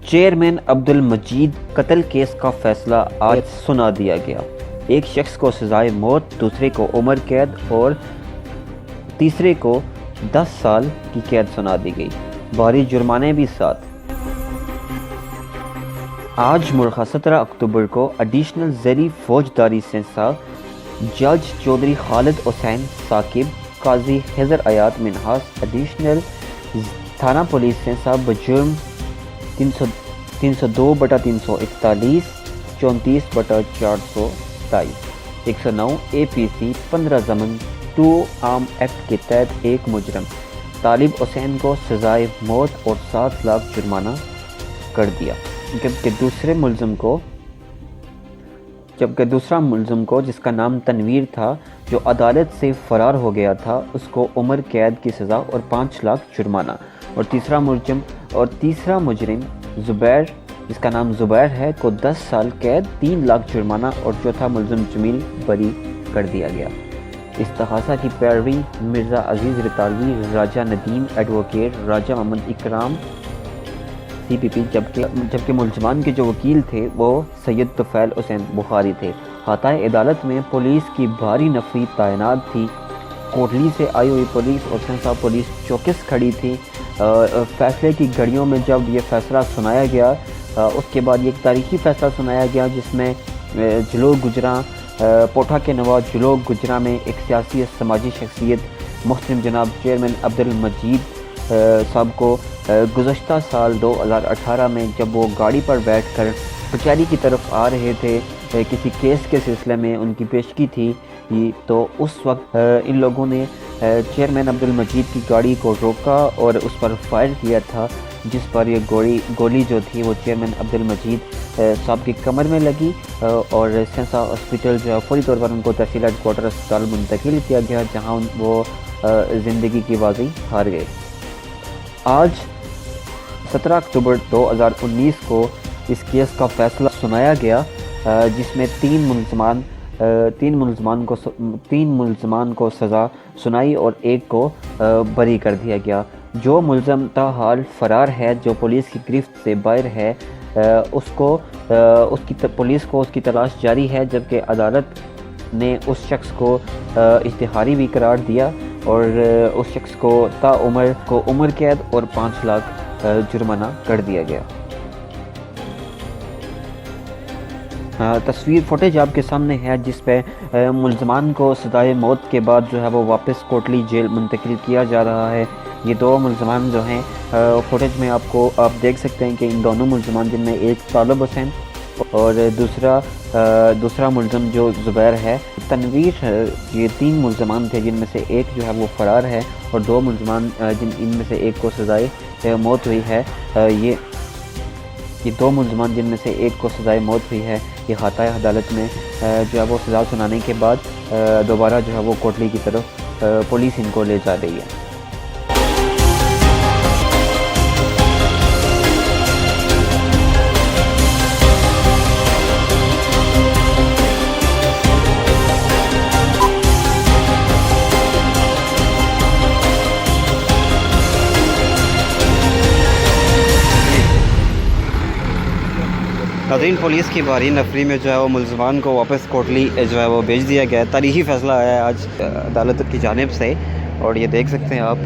Chairman Abdul مجید قتل case کا فیصلہ آج سنا دیا گیا۔ ایک شخص کو سزائے موت، دوسرے کو عمر قید اور تیسرے کو 10 سال کی قید سنا دی گئی۔ بھاری جرمانے بھی ساتھ۔ آج مرخہ 17 اکتوبر کو ایڈیشنل زیریں فوجداری سنسا جج چودھری خالد حسین ثاقب، قاضی خضر ایاد منہاس، ایڈیشنل تھانہ پولیس سنسا بجرم 302/341، 34/427، 109 APC 15/2 آرم ایکٹ کے تحت ایک مجرم طالب حسین کو سزائے موت اور 7 لاکھ جرمانہ کر دیا، جبکہ دوسرا ملزم کو جس کا نام تنویر تھا، جو عدالت سے فرار ہو گیا تھا، اس کو عمر قید کی سزا اور 5 لاکھ جرمانہ، اور تیسرا مجرم زبیر، جس کا نام زبیر ہے، کو 10 سال قید، 3 لاکھ جرمانہ، اور چوتھا ملزم جمیل بری کر دیا گیا۔ استغاثہ کی پیروی مرزا عزیز رتالوی، راجہ ندیم ایڈوکیٹ، راجہ محمد اکرام CPP، جبکہ ملزمان کے جو وکیل تھے وہ سید طفیل حسین بخاری تھے۔ احاطۂ عدالت میں پولیس کی بھاری نفری تعینات تھی۔ کوٹلی سے آئی ہوئی پولیس اور سنسا پولیس چوکس کھڑی تھی۔ فیصلے کی گھڑیوں میں جب یہ فیصلہ سنایا گیا، اس کے بعد یہ ایک تاریخی فیصلہ سنایا گیا جس میں جلوگ گجراں پوٹھا کے نواز جلوگ گجراں میں ایک سیاسی اور سماجی شخصیت محترم جناب چیئرمین عبدل مجید صاحب کو گزشتہ سال 2018 میں جب وہ گاڑی پر بیٹھ کر کچہری کی طرف آ رہے تھے، کسی کیس کے سلسلے میں ان کی پیشگی تھی، تو اس وقت ان لوگوں نے چیئرمین عبدل مجید کی گاڑی کو روکا اور اس پر فائر کیا تھا، جس پر یہ گولی جو تھی وہ چیئرمین عبدل مجید صاحب کی کمر میں لگی، اور سنسا ہاسپٹل جو ہے فوری طور پر ان کو تحصیل ہیڈ کوارٹر اسپتال منتقل کیا گیا، جہاں وہ زندگی کی بازی ہار گئے۔ آج 17 اکتوبر 2019 کو اس کیس کا فیصلہ سنایا گیا، جس میں تین ملزمان کو سزا سنائی اور ایک کو بری کر دیا گیا۔ جو ملزم تاحال فرار ہے، جو پولیس کی گرفت سے باہر ہے، پولیس کو اس کی تلاش جاری ہے، جبکہ عدالت نے اس شخص کو اشتہاری بھی قرار دیا اور اس شخص کو عمر قید اور 5 لاکھ جرمانہ کر دیا گیا۔ تصویر فوٹیج آپ کے سامنے ہے جس پہ ملزمان کو سزائے موت کے بعد جو ہے وہ واپس کوٹلی جیل منتقل کیا جا رہا ہے۔ یہ 2 ملزمان جو ہیں فوٹیج میں آپ دیکھ سکتے ہیں کہ ان دونوں ملزمان، جن میں ایک طالب حسین اور دوسرا ملزم جو زبیر ہے، تنویر، یہ 3 ملزمان تھے جن میں سے ایک جو ہے وہ فرار ہے، اور 2 ملزمان ان میں سے ایک کو سزائے موت ہوئی ہے۔ یہ 2 ملزمان جن میں سے ایک کو سزائے موت ہوئی ہے، یہ احاطۂ عدالت میں جو ہے وہ سزا سنانے کے بعد دوبارہ جو ہے وہ کوٹلی کی طرف پولیس ان کو لے جا رہی ہے۔ ناظرین، پولیس کی بھاری نفری میں جو ہے وہ ملزمان کو واپس کوٹلی جو ہے وہ بھیج دیا گیا ہے۔ تاریخی فیصلہ آیا ہے آج عدالت کی جانب سے، اور یہ دیکھ سکتے ہیں آپ۔